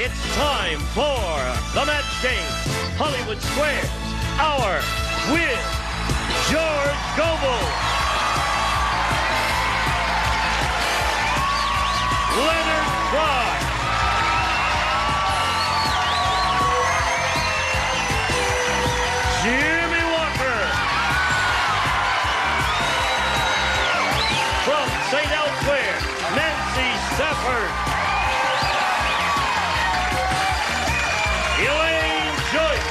It's time for the match game. Hollywood Squares, Hour with George Goebel, Leonard Clark, Jimmy Walker, from St. Elsewhere, Nancy Stafford, Elaine Joyce,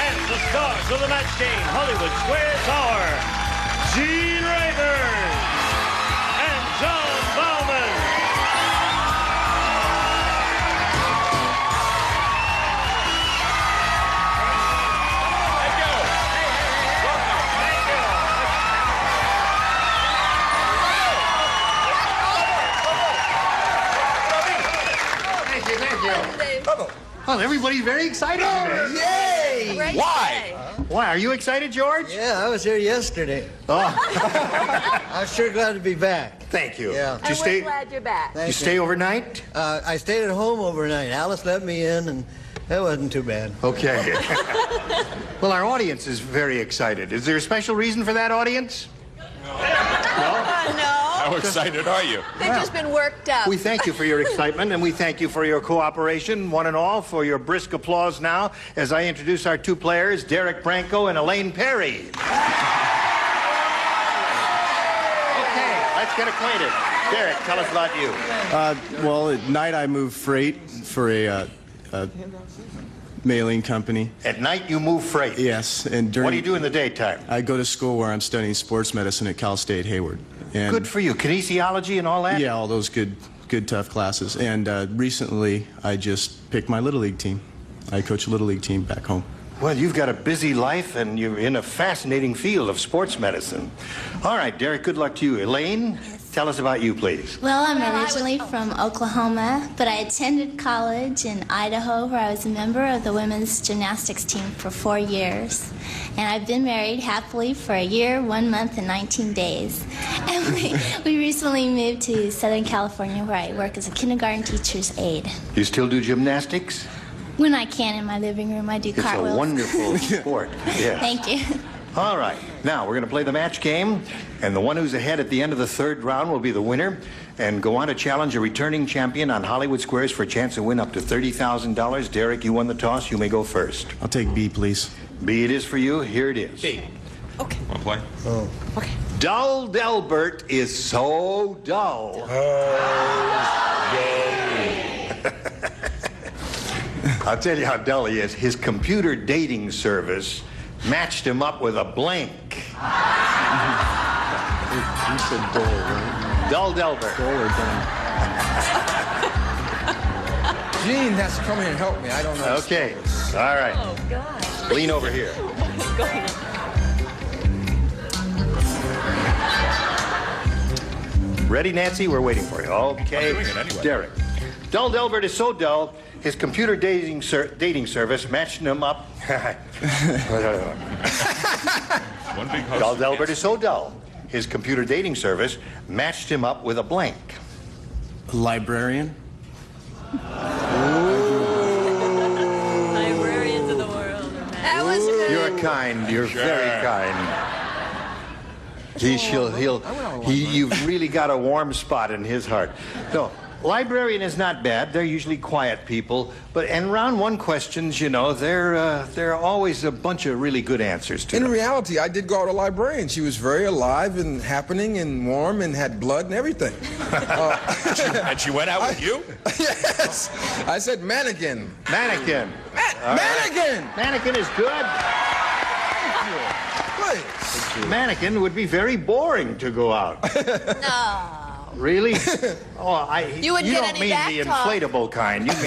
and the stars of the match game, Hollywood Squares Hour, Gene Rayburn and John Bauman. Thank you. Thank you. Well, everybody's very excited today. Yay! Great day. Why, are you excited, George? Yeah, I was here yesterday. Oh, I'm sure glad to be back. thank you. Yeah. Did you And we're glad you're back. Thank you stay overnight? I stayed at home overnight. Alice let me in, and that wasn't too bad. Okay. Well, our audience is very excited. Is there a special reason for that audience? No, How excited are you? they've just been worked up. We thank you for your excitement, and we thank you for your cooperation, one and all, for your brisk applause now as I introduce our two players, Derek Branco and Elaine Perry. Okay, let's get acquainted. Derek, tell us about you. Well, at night I move freight for a mailing company. At night, you move freight. Yes, and during... What do you do in the daytime? I go to school where I'm studying sports medicine at Cal State Hayward. And Good for you. Kinesiology and all that? yeah, all those good tough classes. And recently, I just picked my Little League team. I coach a Little League team back home. Well, you've got a busy life, and you're in a fascinating field of sports medicine. All right, Derek, good luck to you. Elaine, tell us about you, please. Well, I'm originally from Oklahoma, but I attended college in Idaho where I was a member of the women's gymnastics team for 4 years. And I've been married happily for a year, 1 month, and 19 days. And we recently moved to Southern California where I work as a kindergarten teacher's aide. You still do gymnastics? When I can in my living room, I do It's cartwheels. a wonderful sport. Yeah. Thank you. All right. Now, we're going to play the match game, and the one who's ahead at the end of the third round will be the winner and go on to challenge a returning champion on Hollywood Squares for a chance to win up to $30,000. Derek, you won the toss. You may go first. I'll take B, please. B it is for you. Here it is. B. Okay. Want to play? Oh. Okay. Dull Delbert is so dull. I'll tell you how dull he is. His computer dating service matched him up with a blank. You said dull, right? Dull Delbert. Dull or dumb? Gene has to come here and help me. I don't know. Okay. All right. Oh, God. Lean over here. What's going on? Ready, Nancy? We're waiting for you. Okay. I'm doing it anyway. Derek. Dull Delbert is so dull, his computer dating service matched him up. One big house. Dull Delbert is so dull, his computer dating service matched him up with a blank. Librarian? Librarians of the world. That was good. You're kind. You're very kind. You've really got a warm spot in his heart. No, librarian is not bad. They're usually quiet people. And round one questions, you know, there are always a bunch of really good answers to In them. reality, I did go out to a librarian. She was very alive and happening and warm and had blood and everything. And she went out with you? Yes. I said mannequin. Mannequin. Mannequin! Mannequin is good. Wait. Mannequin would be very boring to go out. No. Really? Oh, You wouldn't get don't any mean back the talk. inflatable kind. You mean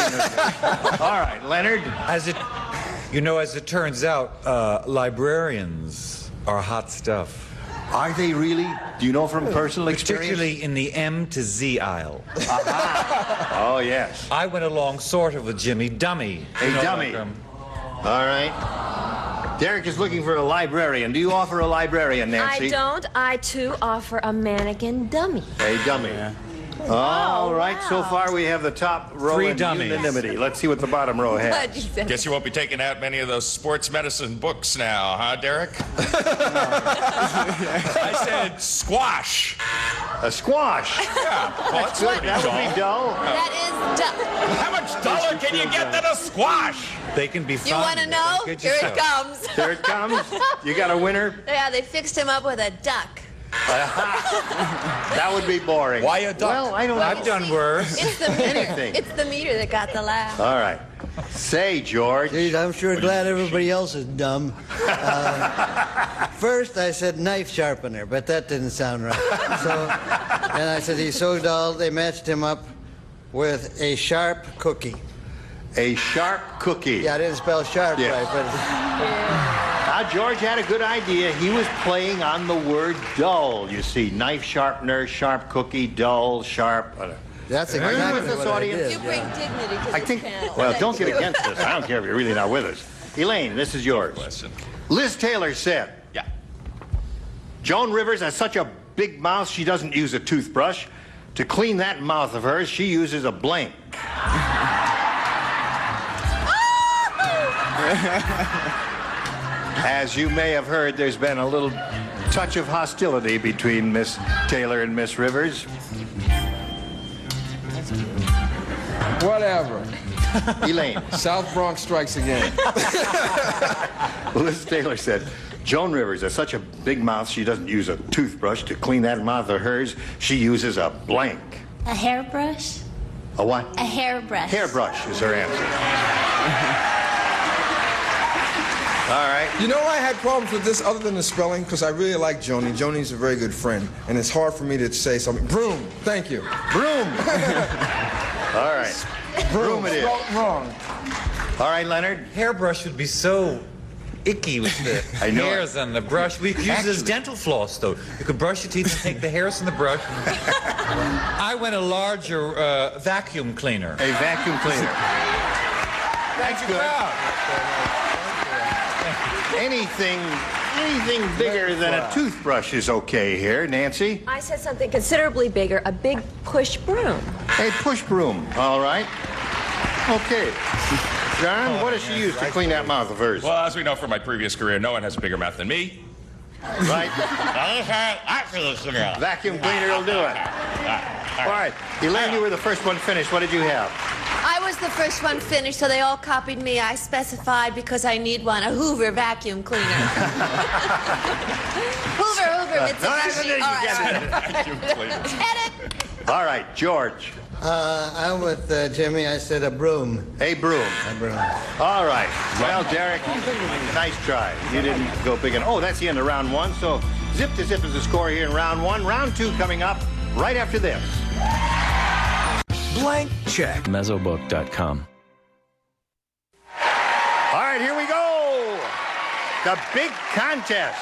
all right, Leonard. As it turns out, librarians are hot stuff. Are they really? Do you know from personal experience? Particularly in the M to Z aisle. Oh, yes. I went along sort of with Jimmy Dummy. A You know, dummy. like, All right. Derek is looking for a librarian. Do you offer a librarian, Nancy? I don't. I, too, offer a mannequin dummy. A dummy. All right, so far we have the top row Three in dummies. unanimity. Let's see what the bottom row has. What'd you say? Guess you won't be taking out many of those sports medicine books now, huh, Derek? I said squash. A squash. Yeah, well, That's good. That would be dull. That is dull. How much duller can you get than a squash? They can be fun. You want to know? Get Here it yourself. comes. Here it comes. You got a winner? Yeah, they fixed him up with a duck. That would be boring. Why a duck? Well, I don't know. I've done worse. It's the meter. Anything. It's the meter that got the laugh. All right. Say, George. Geez, I'm sure glad everybody else is dumb. First, I said knife sharpener, but that didn't sound right. And I said he's so dull, they matched him up with a sharp cookie. A sharp cookie. Yeah, I didn't spell sharp Yeah. right, but Now, George had a good idea. He was playing on the word dull, you see. Knife sharpener, sharp cookie, dull, sharp. that's Are you exactly with us, what I audience? did. You bring dignity to I this think, panel. well, Thank don't get you. against us. I don't care if you're really not with us. Elaine, this is yours. Question. Liz Taylor said, Yeah. Joan Rivers has such a big mouth she doesn't use a toothbrush. To clean that mouth of hers, she uses a blank. As you may have heard, there's been a little touch of hostility between Miss Taylor and Miss Rivers. Whatever. Elaine, South Bronx strikes again. Liz Taylor said, Joan Rivers has such a big mouth she doesn't use a toothbrush. To clean that mouth of hers, she uses a blank. A hairbrush? A what? A hairbrush. Hairbrush is her answer. All right. You know, I had problems with this other than the spelling because I really like Joni. Joni's a very good friend, and it's hard for me to say something. Broom. Thank you. Broom. All right. Broom it is. Spelled wrong. All right, Leonard. Hairbrush would be so icky with the I know hairs on the brush. We could use it as Actually- dental floss, though. You could brush your teeth and take the hairs from the brush. I went a larger vacuum cleaner. A vacuum cleaner. That's good. Anything bigger than a toothbrush is okay here, Nancy. I said something considerably bigger, a big push broom. A push broom. All right. Okay. John, what does she use to clean that mouth of hers? Well, as we know from my previous career, no one has a bigger mouth than me. Right? Vacuum cleaner will do it. All right. Elaine, you were the first one finished. What did you have? I was the first one finished, so they all copied me. I specified because I need one, a Hoover vacuum cleaner. Hoover, Mitsubishi. All right. Edit. All right, George. I'm with Jimmy. I said a broom. A broom. A broom. All right. Well, Derek, nice try. You didn't go big enough. Oh, that's the end of round one. So zip to zip is the score here in round one. Round two coming up right after this. Blank check. Mezzobook.com. All right, here we go. The big contest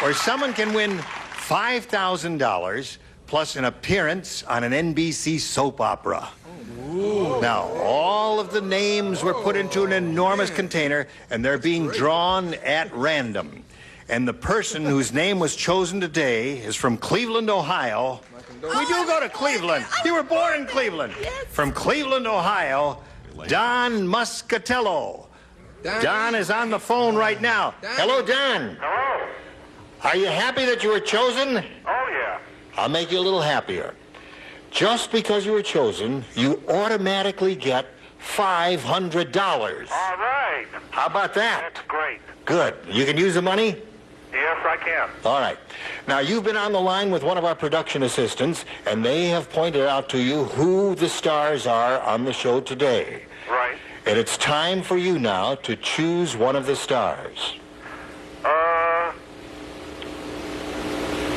where someone can win $5,000 plus an appearance on an NBC soap opera. Ooh. Now, all of the names were put into an enormous container, and they're being drawn at random. And the person whose name was chosen today is from Cleveland, Ohio. We do go to Cleveland. You were born in Cleveland. From Cleveland, Ohio, Don Muscatello. Don is on the phone right now. Hello, Don. Hello. Are you happy that you were chosen? Oh, yeah. I'll make you a little happier. Just because you were chosen, you automatically get $500. All right. How about that? That's great. Good. You can use the money? Yes, I can. All right. Now, you've been on the line with one of our production assistants, and they have pointed out to you who the stars are on the show today. Right. And it's time for you now to choose one of the stars.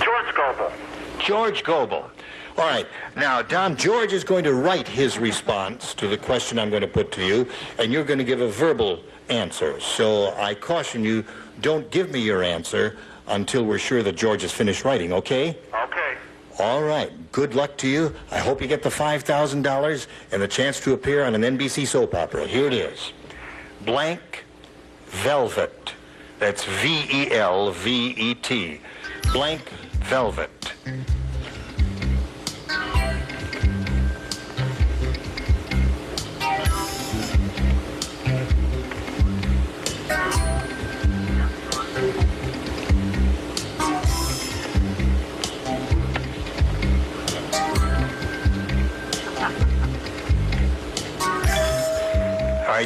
George Goebel. George Goebel. All right. Now, Don, George is going to write his response to the question I'm going to put to you, and you're going to give a verbal answer. So I caution you, don't give me your answer until we're sure that George has finished writing, okay? Okay. All right. Good luck to you. I hope you get the $5,000 and the chance to appear on an NBC soap opera. Here it is. Blank Velvet. That's V-E-L-V-E-T. Blank Velvet.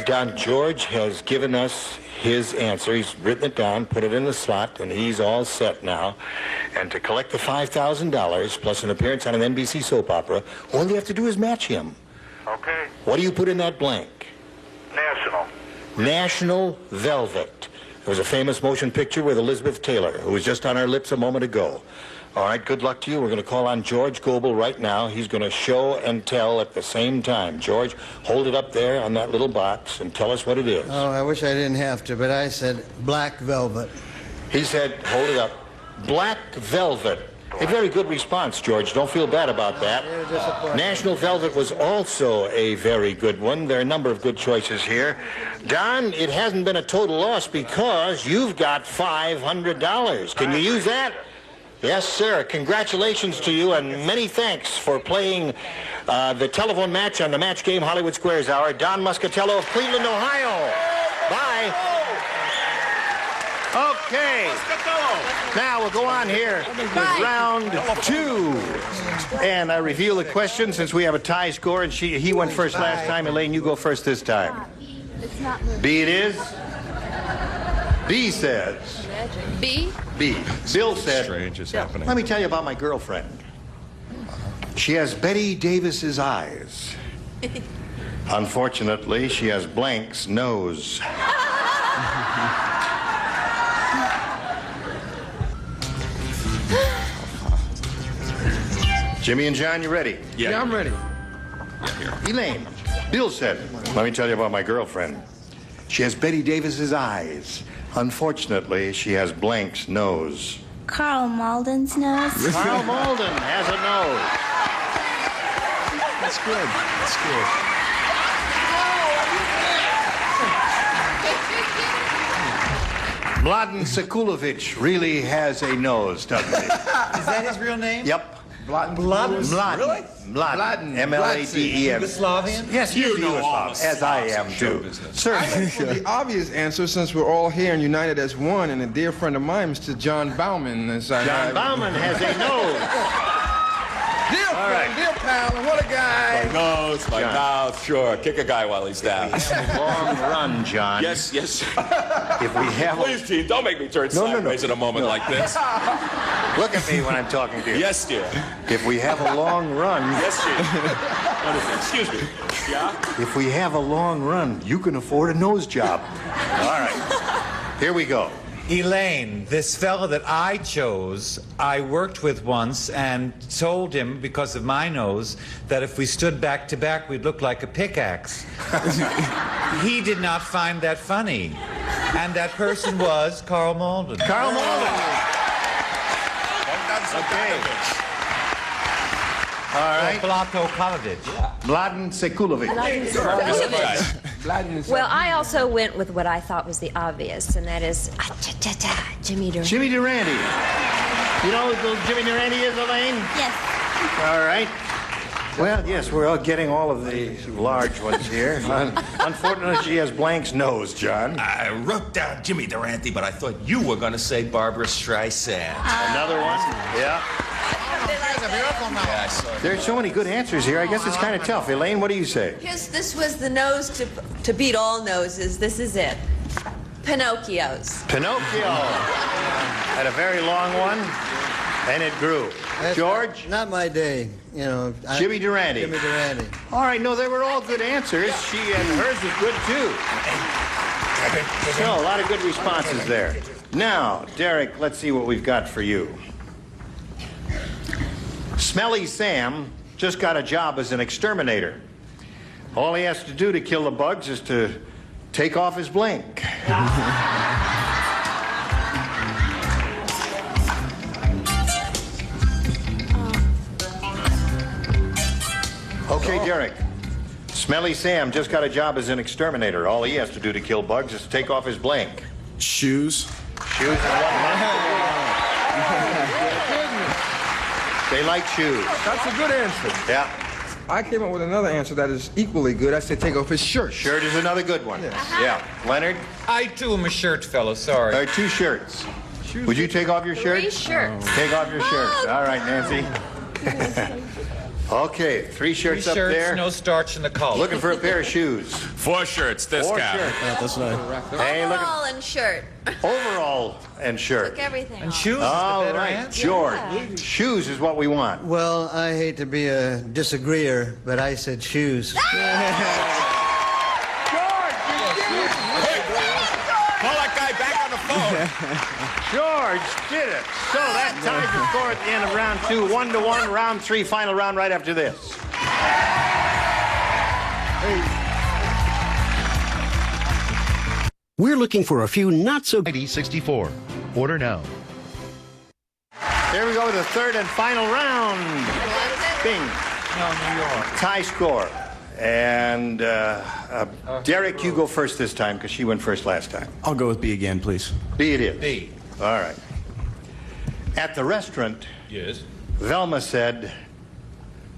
right, Don, George has given us his answer. He's written it down, put it in the slot, and he's all set now. And to collect the $5,000 plus an appearance on an NBC soap opera, all you have to do is match him. Okay. What do you put in that blank? National. National Velvet. There was a famous motion picture with Elizabeth Taylor, who was just on our lips a moment ago. All right, good luck to you. We're going to call on George Goebel right now. He's going to show and tell at the same time. George, hold it up there on that little box and tell us what it is. Oh, I wish I didn't have to, but I said black velvet. He said, hold it up, black velvet. A very good response, George. Don't feel bad about that. National Velvet was also a very good one. There are a number of good choices here. Don, it hasn't been a total loss because you've got $500. Can you use that? Yes, sir. Congratulations to you, and many thanks for playing the telephone match on the Match Game Hollywood Squares Hour. Don Muscatello of Cleveland, Ohio. Bye. Okay. Now we'll go on here with round 2. And I reveal the question since we have a tie score, and he went first last time. Elaine, you go first this time. B it is. B says. B? B. Bill said, Strange is happening. let me tell you about my girlfriend. She has Betty Davis's eyes. Unfortunately, she has Blank's nose. Jimmy and John, you ready? Yeah, I'm ready. Elaine, Bill said, let me tell you about my girlfriend. She has Betty Davis's eyes. Unfortunately, she has Blank's nose. Carl Malden's nose. Carl Malden has a nose. That's good. That's good. Mladen Sekulovic really has a nose, doesn't he? Is that his real name? Yep. Mladen. Mladen. Really? Mladen. M-L-A-D-E-N. Yugoslavian? Yes, You he's know all Yugoslav, the as I sauce am of show too. business. Certainly. For the obvious answer, since we're all here and united as one, and a dear friend of mine, Mr. John Bauman. John Bauman has a nose. Dear friend, dear pal, and what a guy. My nose, my John. mouth, sure. Kick a guy while he's down. Long run, John. Yes, yes. If we have a... Please, Gene, don't make me turn sideways at a moment like this. Look at me when I'm talking to you. Yes, dear. If we have a long run... Yes, Gene. What is it? Excuse me. Yeah? If we have a long run, you can afford a nose job. All right. Here we go. Elaine, this fellow that I chose, I worked with once and told him, because of my nose, that if we stood back to back, we'd look like a pickaxe. He did not find that funny. And that person was Carl Malden. Carl Malden. Okay. All right. Blato Kalovic. Mladen Sekulovic. Well, I also went with what I thought was the obvious, and that is Jimmy Durante. Jimmy Durante. You know who Jimmy Durante is, Elaine? Yes. All right. Well, yes, we're all getting all of the large ones here. Unfortunately, she has Blank's nose, John. I wrote down Jimmy Durante, but I thought you were going to say Barbara Streisand. Another one? Yeah. Yeah, I saw it. There's so many good answers here. I guess it's kind of tough. Elaine, what do you say? This was the nose to beat all noses. This is it. Pinocchio's. Pinocchio. Had a very long one, and it grew. That's George? Not my day, you know. Jimmy Durante. Jimmy Durante. All right, no, they were all good answers. She and hers was good, too. So, a lot of good responses there. Now, Derek, let's see what we've got for you. Smelly Sam just got a job as an exterminator. All he has to do to kill the bugs is to take off his blank. Okay, Derek. Smelly Sam just got a job as an exterminator. All he has to do to kill bugs is to take off his blank. Shoes. Shoes and what? They like shoes. That's a good answer. Yeah. I came up with another answer that is equally good. I said take off his shirt. Shirt is another good one. Yeah. Leonard? I too am a shirt fellow, sorry. There are 2 shirts. Would you take off your shirt? 3 shirts. Take off your shirt. All right, Nancy. Okay, 3 shirts up there. No starch in the collar. Looking for a pair of shoes. 4 shirts, this 4 guy. shirts. Yeah, that's what Hey, look Overall and shirt. at overall and shirt. Took everything And off. shoes is the All better right, answer. George. Shoes is what we want. Well, I hate to be a disagreeer, but I said shoes. Call that guy back on the phone. George did it. So that ties the score at the end of round 2, 1-1. Round 3, final round right after this. We're looking for a few not-so-good 64. Order now. Here we go with the third and final round. Bing. No, New York. Tie score. And Derek, you go first this time because she went first last time. I'll go with B again, please. B it is. B. All right. At the restaurant, Yes. Velma said,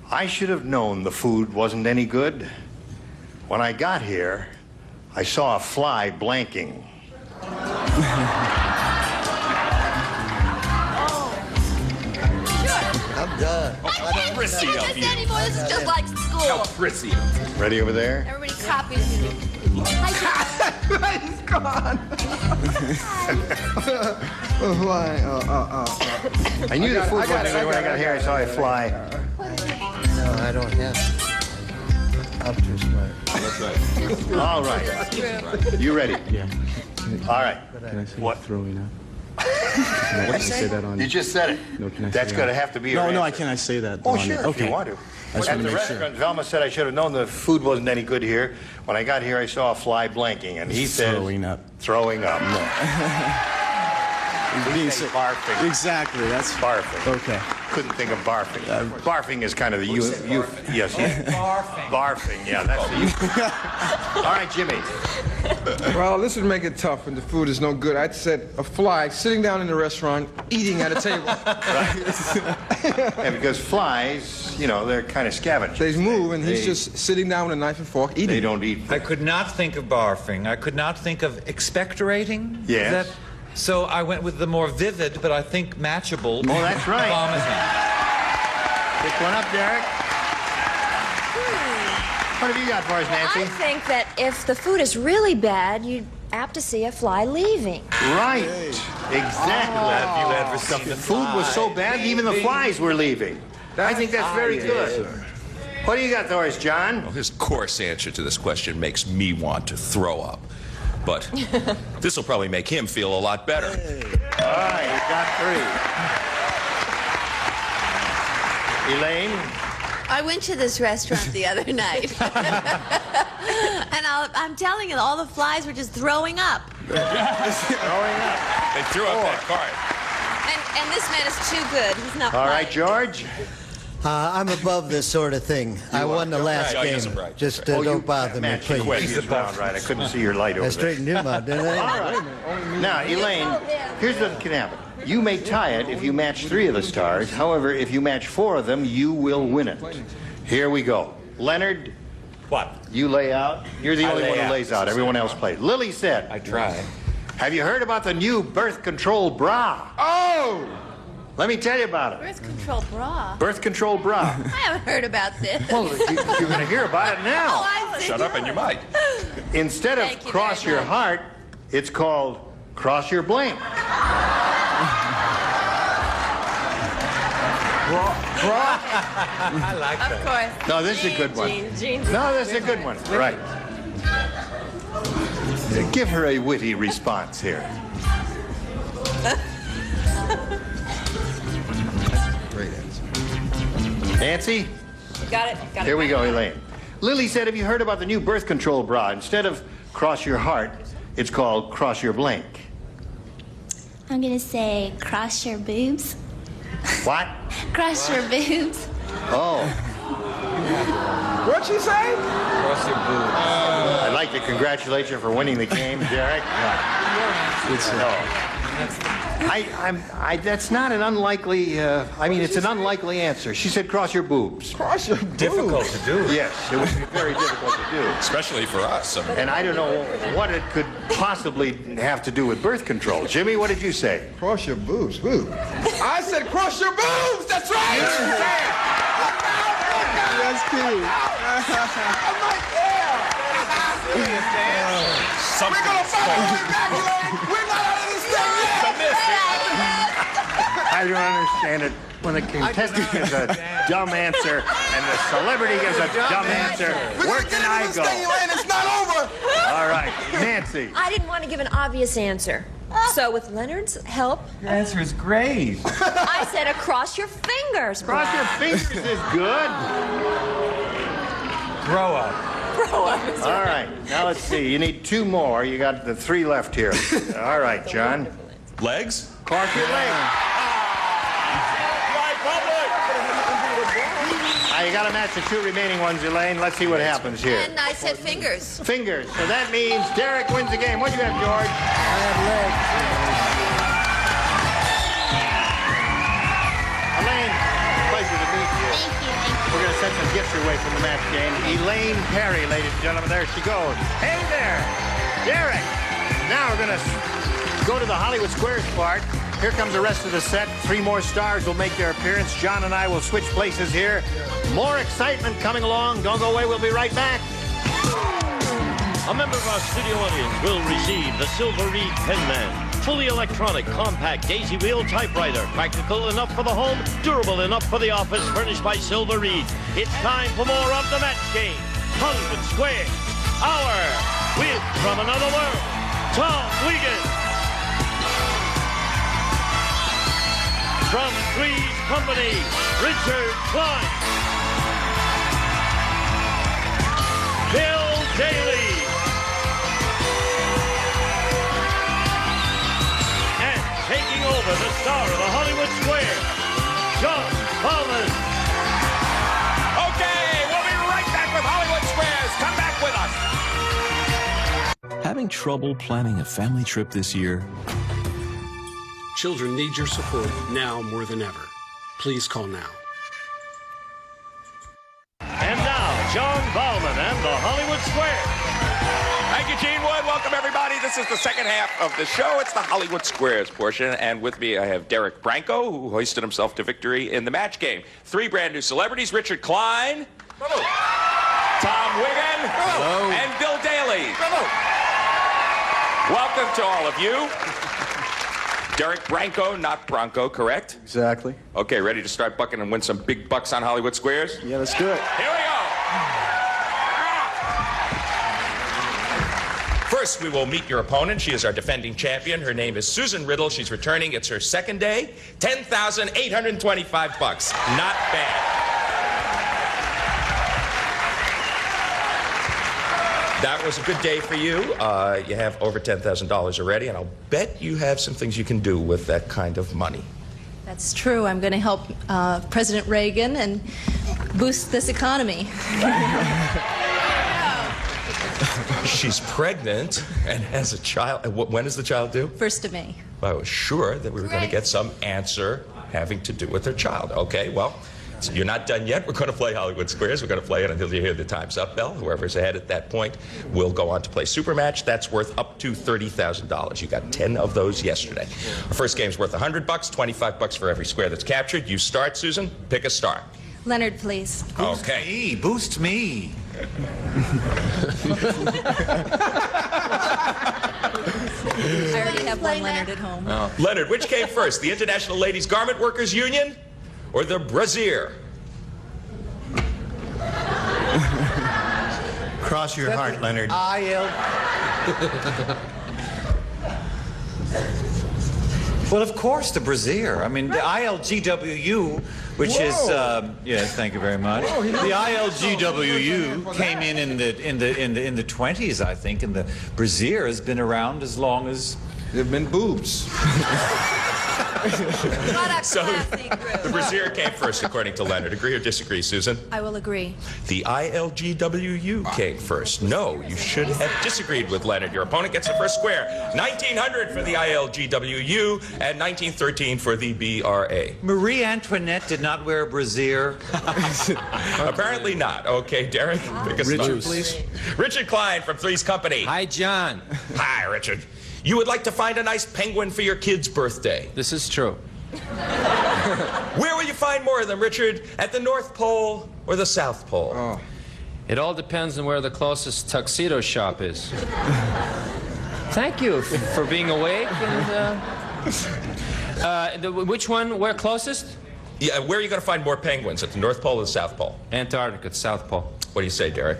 I should have known the food wasn't any good. When I got here, I saw a fly blanking. I'm done. How prissy Don't of do this you. anymore. This is just like How school. prissy. Ready over there? Everybody copies you. Hi, He's gone. I knew the food I got wasn't it, good when I got here. I saw a fly. No, I don't have it. I'm too smart. All right. You ready? Yeah. All right. Can I say What? throwing up? Can I say that on? You just said it. No, can I That's say going to that? have to be your No, answer. can I say that? Oh, on sure, it? if you want to. I just At want the to make sure. restaurant, Velma said I should have known the food wasn't any good here. When I got here, I saw a fly blanking, and he said... Throwing up. Throwing up. Being say sick. barfing. Exactly, that's Barfing. okay. Couldn't think of barfing. Barfing is kind of the yes. Barfing. Barfing, yeah, that's the All right, Jimmy. Well, this would make it tough when the food is no good. I'd said a fly sitting down in the restaurant, eating at a table. And because flies, you know, they're kind of scavengers. They move, and he's just sitting down with a knife and fork, eating. They don't eat. I could not think of barfing. I could not think of expectorating. Yes. Is that- so I went with the more vivid, but I think matchable. Oh, that's right. Vomiting. Pick one up, Derek. What have you got for us, Nancy? I think that if the food is really bad, you're apt to see a fly leaving. Right. Exactly. Have you ever seen The a food was so bad, even the flies were leaving. I think that's very good. What do you got for us, John? Well, his coarse answer to this question makes me want to throw up. But this will probably make him feel a lot better. All right, you got 3. Elaine? I went to this restaurant the other night. And I'm telling you, all the flies were just throwing up. Throwing up. They threw up that cart. And this man is too good. He's not All right, playing. George? I'm above this sort of thing. I won the last right. game. Yes, right. Just Oh, you don't bother me, matched the please. previous round, right? I couldn't see your light over I there. straightened him out, didn't I? All right. Now, Elaine, here's what can happen. You may tie it if you match 3 of the stars. However, if you match 4 of them, you will win it. Here we go. Leonard, What? you lay out. You're the I only lay one who out. lays out. Everyone else plays. Lily said, I try. have you heard about the new birth control bra? Oh! Let me tell you about it. Birth control bra. Birth control bra. I haven't heard about this. Well, you're going to hear about it now. Oh, I see. Shut up and you might. Instead of Thank you cross very your much. heart, it's called cross your blink. I like Of that. course. No, this is a good one. Jeans. No, this is a good one. Right. Give her a witty response here. Great answer. Nancy? Got it. Got it. Here we go, Elaine. Lily said, have you heard about the new birth control bra? Instead of cross your heart, it's called cross your blank. I'm going to say cross your boobs. What? Cross your boobs. Oh, What'd she say? Cross your boobs. I'd like to congratulate you for winning the game, Derek. That's not an unlikely, it's an unlikely answer. She said cross your boobs. Cross your boobs. Difficult to do. Yes, it would be very difficult to do. Especially for us. I mean, And I don't know what it could possibly have to do with birth control. Jimmy, what did you say? Cross your boobs. Woo. I said cross your boobs. That's right. That's cute. I'm right there. We're going to fight our way back, Elaine. We're not out of this thing yet. I don't understand it. When the contestant gives a dumb answer and the celebrity gives a dumb answer, where can I go? It's not over. All right, Nancy. I didn't want to give an obvious answer. So with Leonard's help, Your answer is great. I said across your fingers. Cross your fingers is good. Grow up. Grow up. All right, now let's see. You need two more. You got the three left here. All right, John. Legs? Cross your legs. You got to match the two remaining ones, Elaine. Let's see what happens here. And I said fingers. Fingers. So that means Derek wins the game. What do you have, George? I have legs. Elaine, pleasure to meet you. Thank you. Thank you. We're going to send some gifts your way from the match game. Elaine Perry, ladies and gentlemen. There she goes. Hey there, Derek. Now we're going to go to the Hollywood Squares part. Here comes the rest of the set. Three more stars will make their appearance. John and I will switch places here. More excitement coming along. Don't go away. We'll be right back. A member of our studio audience will receive the Silver Reed Penman. Fully electronic, compact, daisy wheel typewriter. Practical enough for the home, durable enough for the office, furnished by Silver Reed. It's time for more of the match game. Hollywood Squares. Our with From Another World, Tom Wiegand. From Three's Company, Richard Klein. Bill Daly. And taking over the star of the Hollywood Square, John Ballman. Okay, we'll be right back with Hollywood Squares. Come back with us. Having trouble planning a family trip this year? Children need your support now more than ever. Please call now. And now, John Ballman and the Hollywood Square. Thank you, Gene Wood. Welcome, everybody. This is the second half of the show. It's the Hollywood Squares portion. And with me, I have Derek Branco, who hoisted himself to victory in the match game. Three brand new celebrities, Richard Klein, Bravo. Tom Wiegand, Bravo. And Bill Daly. Bravo. Welcome to all of you. Derek Branco, not Bronco, correct? Exactly. Okay, ready to start bucking and win some big bucks on Hollywood Squares? Yeah, let's do it. Here we go. First, we will meet your opponent. She is our defending champion. Her name is Susan Riddle. She's returning. It's her second day. $10,825. Not bad. That was a good day for you. You have over $10,000 already, and I'll bet you have some things you can do with that kind of money. That's true. I'm going to help President Reagan and boost this economy. She's pregnant and has a child. When is the child due? 1st of May. I was sure that we were going to get some answer having to do with her child. Okay, well, so you're not done yet. We're going to play Hollywood Squares. We're going to play it until you hear the time's up bell. Whoever's ahead at that point will go on to play Supermatch. That's worth up to $30,000. You got 10 of those yesterday. Our first game's worth $100, $25 for every square that's captured. You start, Susan. Pick a star. Leonard, please. Okay. Boost me. I already have one Leonard at home. Oh. Leonard, which came first, the International Ladies Garment Workers Union or the brassiere? Cross your heart, Leonard. Well, of course, the brassiere. I mean, the ILGWU, which is yes, thank you very much. The ILGWU came in the 20s, I think, and the brassiere has been around as long as there've been boobs. So the brassiere came first, according to Leonard. Agree or disagree, Susan? I will agree. The ILGWU came first. No, you should have disagreed with Leonard. Your opponent gets the first square. 1900 for the ILGWU and 1913 for the BRA. Marie Antoinette did not wear a brassiere. Apparently not. Okay, Derek, pick a star, please. Richard Klein from Three's Company. Hi, John. Hi, Richard. You would like to find a nice penguin for your kid's birthday. This is true. Where will you find more of them, Richard? At the North Pole or the South Pole? Oh. It all depends on where the closest tuxedo shop is. Thank you for being awake. And, which one? Where closest? Yeah, where are you going to find more penguins, at the North Pole or the South Pole? Antarctica, the South Pole. What do you say, Derek?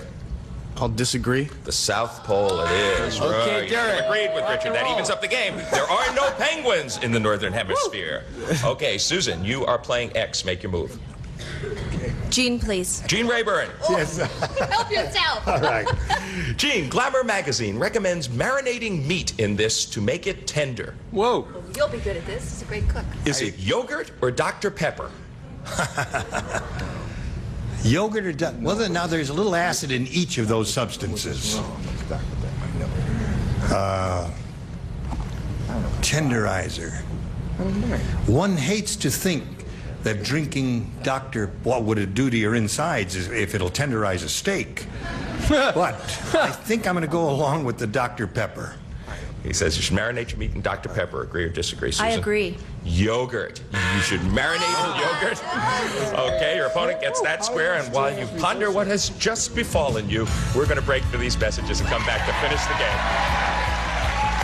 I'll disagree. The South Pole it is. Okay, right. Derek. Agreed with Richard. That evens up the game. There are no penguins in the Northern Hemisphere. Okay, Susan, you are playing X. Make your move. Gene, please. Gene Rayburn. Yes. Help yourself. All right. Gene, Glamour magazine recommends marinating meat in this to make it tender. Whoa. You'll be good at this. He's a great cook. Is it yogurt or Dr. Pepper? Yogurt or well, then now there's a little acid in each of those substances. Tenderizer. One hates to think that drinking what would it do to your insides if it'll tenderize a steak. But I think I'm going to go along with the Dr. Pepper. He says you should marinate your meat in Dr. Pepper. Agree or disagree, Susan? I agree. Yogurt. You should marinate in yogurt. Okay, your opponent gets that square, and while you ponder what has just befallen you, we're going to break for these messages and come back to finish the game.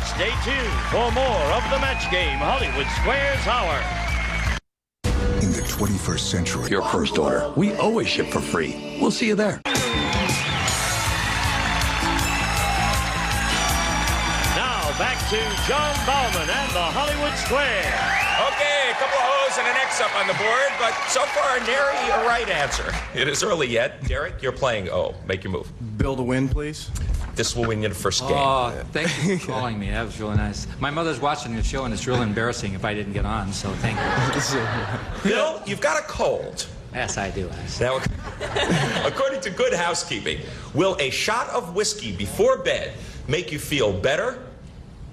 Stay tuned for more of the match game, Hollywood Squares Hour. In the 21st century, your first order, we always ship for free. We'll see you there. Back to John Bauman and the Hollywood Square. Okay, a couple of O's and an X up on the board, but so far nary a right answer. It is early yet. Derek, you're playing O. Make your move. Build a win, please. This will win you the first game. Oh, thank you for calling me. That was really nice. My mother's watching the show, and it's really embarrassing if I didn't get on, so thank you. Bill, you've got a cold. Yes, I do. Now, according to Good Housekeeping, will a shot of whiskey before bed make you feel better,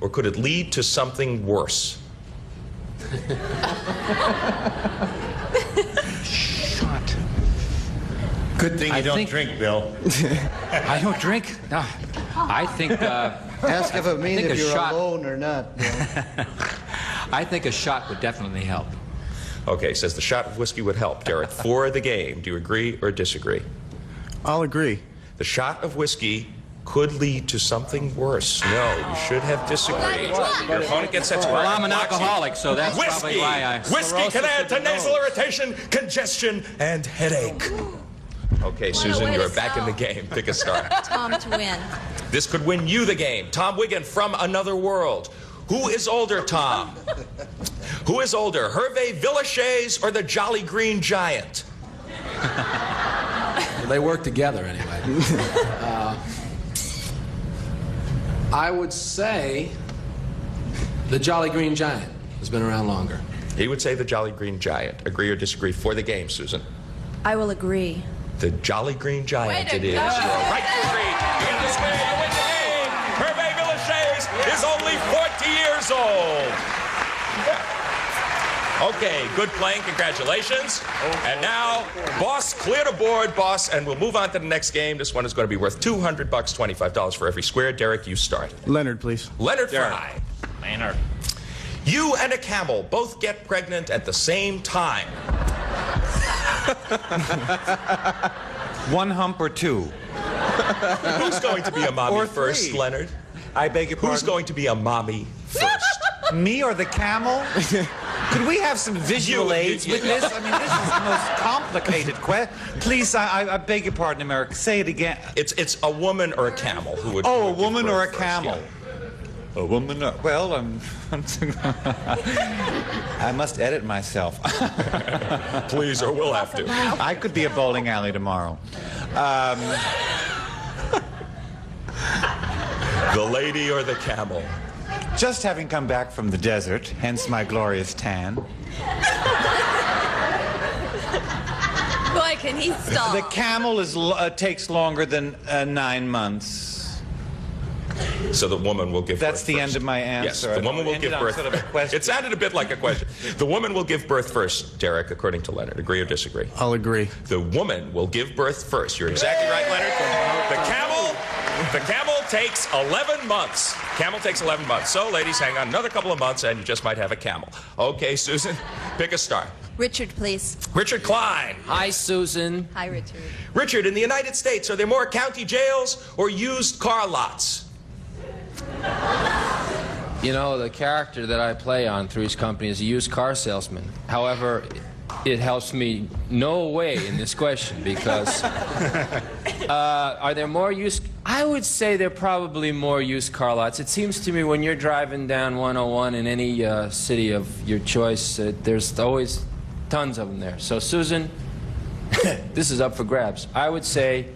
or could it lead to something worse? Shot. Good thing you don't drink, Bill. I don't drink? No. I think... Ask if it means if you're alone or not. I think a shot would definitely help. Okay, says the shot of whiskey would help. Derek, for the game, do you agree or disagree? I'll agree. The shot of whiskey could lead to something worse. No, you should have disagreed. Your opponent gets that square. Well, I'm an alcoholic, so that's probably why I... Whiskey can add to nasal irritation, congestion, and headache. Okay, Susan, you're back in the game. Pick a star. Tom to win. This could win you the game. Tom Wiggin from Another World. Who is older, Tom? Who is older, Hervé Villechaize or the Jolly Green Giant? They work together anyway. I would say the Jolly Green Giant has been around longer. He would say the Jolly Green Giant. Agree or disagree for the game, Susan? I will agree. The Jolly Green Giant it is. You're right to agree. You get the square, you win the game. Hervé Villechaize is only 40 years old. Okay, good playing. Congratulations. And now, boss, clear the board, boss, and we'll move on to the next game. This one is going to be worth $200, $25 for every square. Derek, you start. Leonard, please. Leonard Fry. Leonard. You and a camel both get pregnant at the same time. One hump or two? Who's going to be a mommy Or first, three. Leonard? I beg your pardon? Who's going to be a mommy first? Me or the camel? Could we have some visual aids with this? I mean, this is the most complicated question. Please, I beg your pardon, America. Say it again. It's a woman or a camel who would. Oh, who a would woman give or a birth first, camel? yeah. A woman? Well, I must edit myself. Please, or we'll have to. I could be a bowling alley tomorrow. The lady or the camel? Just having come back from the desert, hence my glorious tan. Boy, can he stall. The camel takes longer than 9 months. So the woman will give birth That's the first. end of my answer. Yes, the woman will give birth. Sort of a question. It sounded a bit like a question. The woman will give birth first, Derek, according to Leonard. Agree or disagree? I'll agree. The woman will give birth first. You're exactly right, Leonard. The camel takes 11 months. Camel takes 11 months. So, ladies, hang on another couple of months, and you just might have a camel. Okay, Susan, pick a star. Richard, please. Richard Klein. Hi, Susan. Hi, Richard. Richard, in the United States, are there more county jails or used car lots? You know, the character that I play on Three's Company is a used car salesman. However, it helps me no way in this question because are there more used? I would say there are probably more used car lots. It seems to me when you're driving down 101 in any city of your choice, there's always tons of them there. So, Susan, this is up for grabs. I would say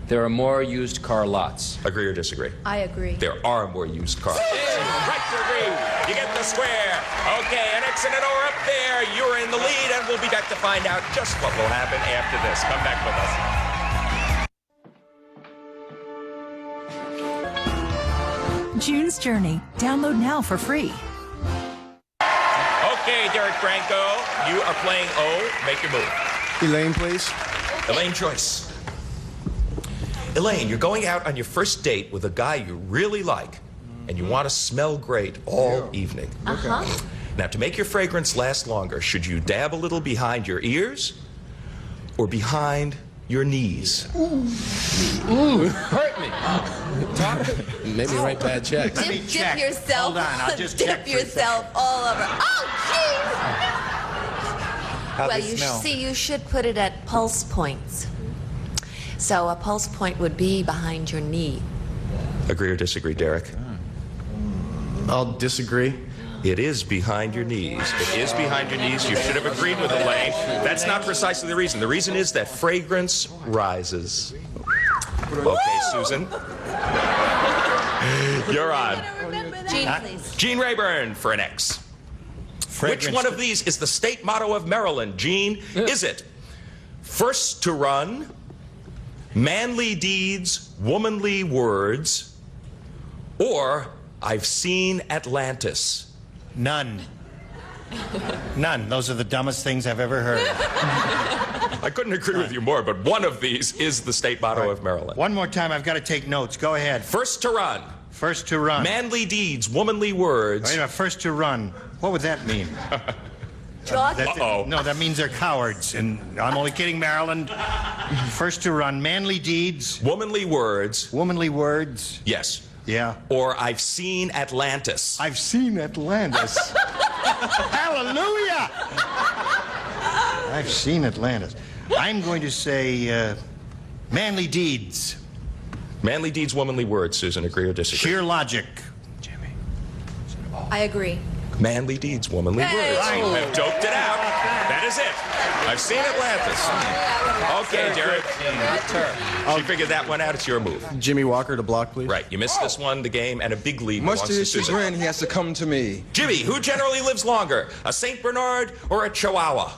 there are more used car lots. Agree or disagree? I agree. There are more used cars. Right to agree. You get the square. Okay, an X and an O up there. You're in the lead, and we'll be back to find out just what will happen after this. Come back with us. June's Journey. Download now for free. Okay, Derek Franco, you are playing O. Make your move. Elaine, please. Elaine Joyce. Elaine, you're going out on your first date with a guy you really like, and you want to smell great all evening. Now, to make your fragrance last longer, should you dab a little behind your ears or behind your knees? Ooh, hurt me. Made me write bad checks. Dip yourself. Hold on, I'll just dip check for a yourself all over. Oh, jeez! How Well, they you smell. see, you should put it at pulse points. So a pulse point would be behind your knee. Agree or disagree, Derek? I'll disagree. It is behind your knees. It is behind your knees. You should have agreed with Elaine. That's not precisely the reason. The reason is that fragrance rises. Okay, Susan. You're on. Gene, please. Gene Rayburn for an X. Which one of these is the state motto of Maryland, Gene? Is it first to run, manly deeds, womanly words, or I've seen Atlantis? None. None. Those are the dumbest things I've ever heard. I couldn't agree with you more, but one of these is the state motto of Maryland. One more time, I've got to take notes. Go ahead. First to run. First to run. Manly deeds, womanly words. Wait a minute, first to run. What would that mean? George? No, that means they're cowards. And I'm only kidding, Maryland. First to run. Manly deeds. Womanly words. Womanly words. Yes. Yeah. Or I've seen Atlantis. I've seen Atlantis. Hallelujah! I've seen Atlantis. I'm going to say manly deeds. Manly deeds, womanly words. Susan, agree or disagree? Sheer logic. I agree. Manly deeds, womanly words. You have doped it out. That is it. I've seen Atlantis. Okay, Derek. She figured that one out. It's your move. Jimmy Walker to block, please. Right. You missed this one, the game, and a big lead Much belongs to to his Susan. chagrin, he has to come to me. Jimmy, who generally lives longer, a Saint Bernard or a Chihuahua?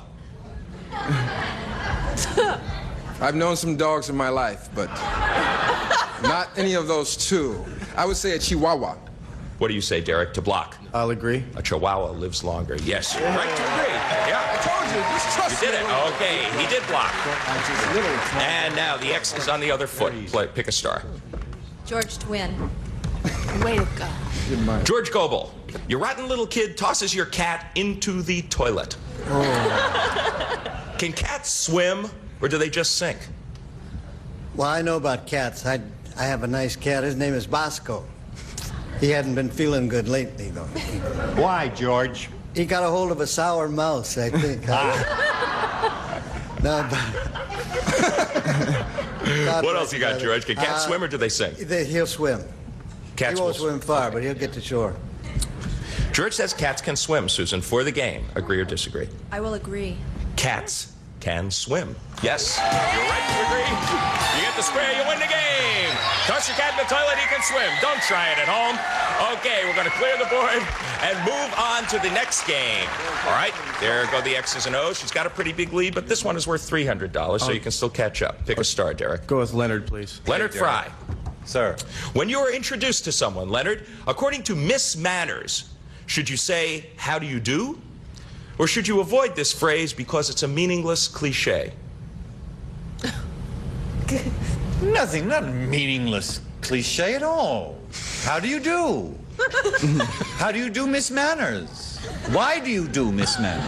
I've known some dogs in my life, but not any of those two. I would say a Chihuahua. What do you say, Derek, to block? I'll agree. A Chihuahua lives longer. Yes, you're right to agree. Yeah. I told you, just trust You did me. it. Okay, he did block. And now the X is on the other foot. Pick a star. George to win. Way to go. George Goebel, your rotten little kid tosses your cat into the toilet. Can cats swim, or do they just sink? Well, I know about cats. I have a nice cat. His name is Bosco. He hadn't been feeling good lately, though. Why, George? He got a hold of a sour mouse, I think. No, but What else you got, George? Can cats swim, or do they sink? He'll swim. Cats He won't will swim far, but he'll get to shore. George says cats can swim, Susan, for the game. Agree or disagree? I will agree. Cats can swim. Yes, you're right to agree. You get the square, you win the game. Toss your cat in the toilet, he can swim. Don't try it at home. Okay, we're going to clear the board and move on to the next game. All right, there go the X's and O's. She's got a pretty big lead, but this one is worth $300, so you can still catch up. Pick a star, Derek. Go with Leonard, please. Leonard Fry. Sir. When you are introduced to someone, Leonard, according to Miss Manners, should you say, how do you do? Or should you avoid this phrase because it's a meaningless cliche? Nothing, not a meaningless cliche at all. How do you do? How do you do, Miss Manners? Why do you do, Miss Man?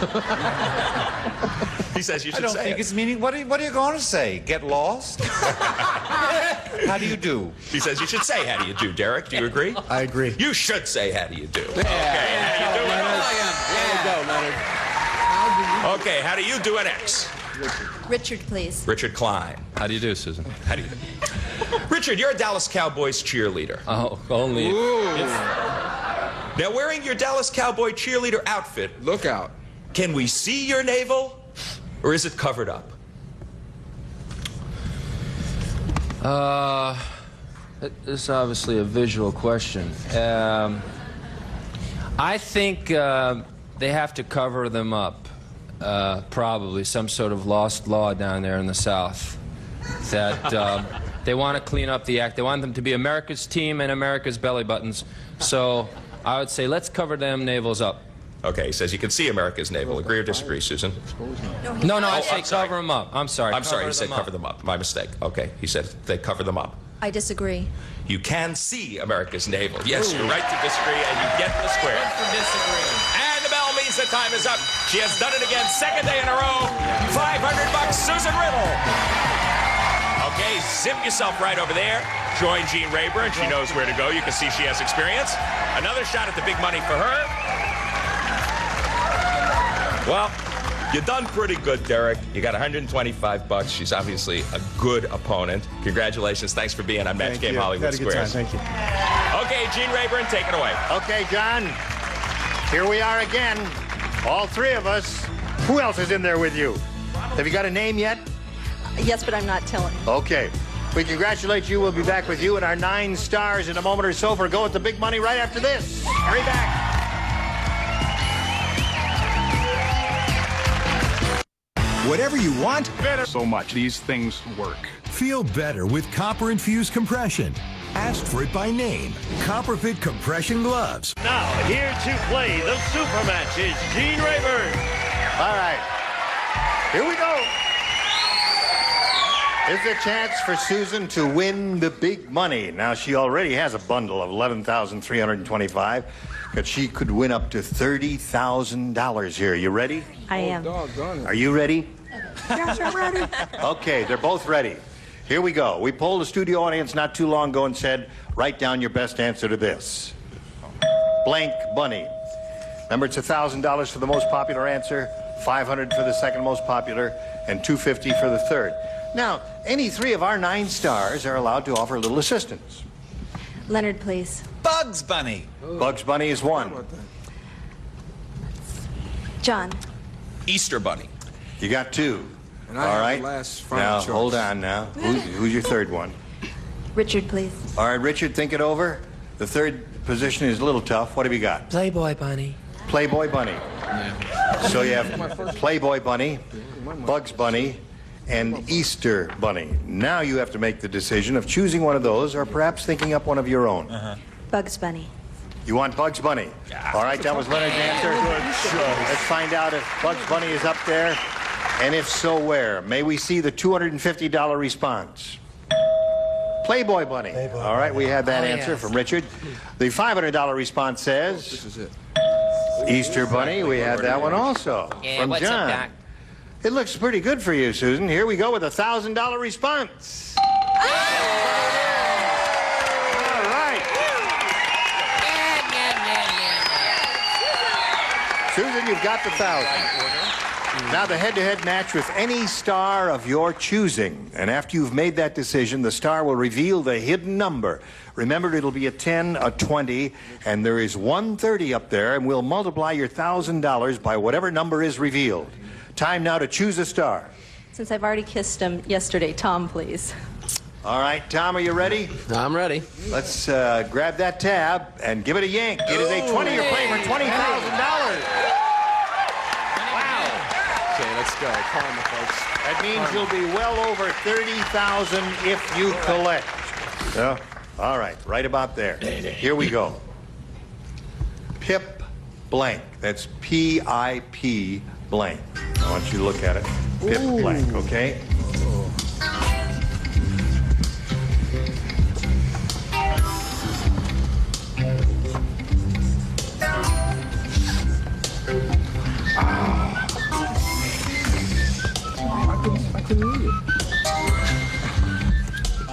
He says you should I don't say think it. it's meaning. What are you going to say? Get lost? How do you do? He says you should say, how do you do, Derek? Do you agree? I agree. You should say, how do you do? Yeah. Okay, how do you do an There you go, Leonard. Okay, how do you do an X? Richard, please. Richard Klein. How do you do, Susan? How do you do? Richard, you're a Dallas Cowboys cheerleader. Oh, only. Now, wearing your Dallas Cowboy cheerleader outfit, Look out. can we see your navel, or is it covered up? It's obviously a visual question. I think they have to cover them up. Probably some sort of lost law down there in the South that they want to clean up the act. They want them to be America's team and America's belly buttons. So I would say let's cover them navels up. Okay, he says you can see America's navel. Agree or disagree, Susan? No, I say I'm sorry. cover them up. I'm sorry. I'm sorry, he said them cover up. them up. My mistake. Okay, he said they cover them up. I disagree. You can see America's navel. Yes, you're right to disagree, and you get the square. For disagreeing. And the bell means the time is up. She has done it again, second day in a row. $500, Susan Riddle. Okay, zip yourself right over there. Join Jean Rayburn. She knows where to go. You can see she has experience. Another shot at the big money for her. Well, you've done pretty good, Derek. You got $125. She's obviously a good opponent. Congratulations. Thanks for being on Match Game Hollywood Squares. Thank you. Okay, Jean Rayburn, take it away. Okay, John. Here we are again. All three of us. Who else is in there with you? Have you got a name yet? Yes, but I'm not telling. Okay. We congratulate you. We'll be back with you and our 9 stars in a moment or so for Go with the Big Money right after this. Hurry back. Whatever you want, Better. So much. These things work. feel better with copper-infused compression. Asked for it by name. Copperfit Compression Gloves. Now, here to play the super match is Jean Rayburn. All right. Here we go. Here's a chance for Susan to win the big money. Now, she already has a bundle of $11,325, but she could win up to $30,000 here. You ready? I am. Are you ready? Yes, I'm ready. Okay, they're both ready. Here we go. We polled a studio audience not too long ago and said, write down your best answer to this. Blank bunny. Remember, it's $1,000 for the most popular answer, $500 for the second most popular, and $250 for the third. Now, any three of our 9 stars are allowed to offer a little assistance. Leonard, please. Bugs Bunny. Bugs Bunny is 1. John. Easter Bunny. You got 2. And I All have right. the last final Now, choice. hold on now. Who's your third one? Richard, please. All right, Richard, think it over. The third position is a little tough. What have you got? Playboy Bunny. Playboy Bunny. So you have Playboy Bunny, Bugs Bunny, and Easter Bunny. Now you have to make the decision of choosing one of those or perhaps thinking up one of your own. Bugs Bunny. You want Bugs Bunny? All right, that was Leonard's answer. Let's find out if Bugs Bunny is up there, and if so, where. May we see the $250 response? Playboy Bunny. All right, we had that answer from Richard. The $500 response says This is it. Easter Bunny. We had that one also from John. It looks pretty good for you, Susan. Here we go with a $1,000 response. All right. Susan, you've got the 1,000. Now the head-to-head match with any star of your choosing. And after you've made that decision, the star will reveal the hidden number. Remember, it'll be a 10, a 20, and there is 130 up there, and we'll multiply your $1,000 by whatever number is revealed. Time now to choose a star. Since I've already kissed him yesterday, Tom, please. All right, Tom, are you ready? I'm ready. Let's grab that tab and give it a yank. It is a 20. You're playing for $20,000. Okay, let's go. Karma, folks. That means you'll be well over $30,000 if you collect. Yeah. All right, right about there. Here we go. Pip blank. That's P-I-P blank. I want you to look at it. Pip blank, okay?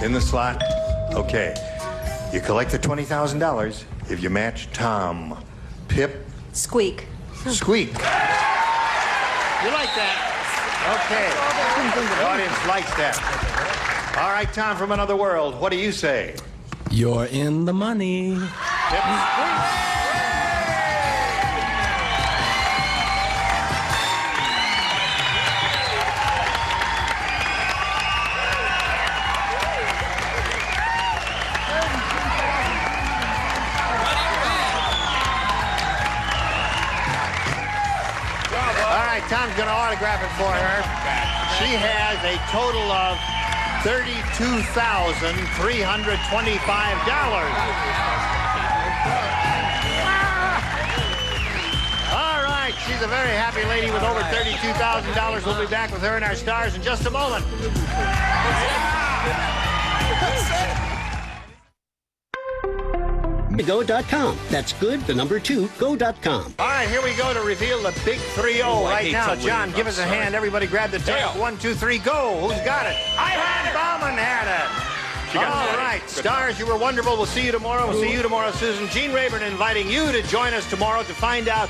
In the slot? Okay. You collect the $20,000 if you match Tom. Pip? Squeak. Squeak. You like that? Okay. The audience likes that. All right, Tom from another world, what do you say? You're in the money. Pip Squeak. Tom's going to autograph it for her. She has a total of $32,325. All right, she's a very happy lady with over $32,000. We'll be back with her and our stars in just a moment. Go.com. That's good, the number 2, go.com. All right, here we go to reveal the big 3-0 right now. John, give us a hand. Everybody grab the tape. 1, 2, 3, go. Who's got it? I had it. Bauman had it. All right, stars, you were wonderful. We'll see you tomorrow. We'll see you tomorrow, Susan. Gene Rayburn inviting you to join us tomorrow to find out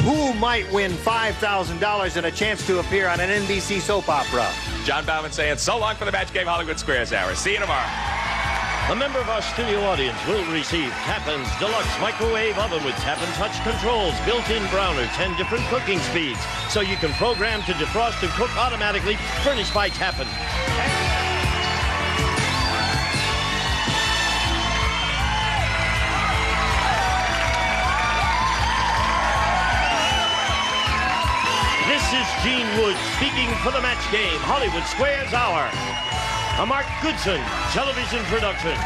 who might win $5,000 and a chance to appear on an NBC soap opera. John Bauman saying so long for the Match Game Hollywood Squares Hour. See you tomorrow. A member of our studio audience will receive Tappan's Deluxe Microwave Oven with Tappan Touch Controls, built-in browner, 10 different cooking speeds, so you can program to defrost and cook automatically, furnished by Tappan. This is Gene Wood speaking for the Match Game Hollywood Squares Hour. A Mark Goodson television production.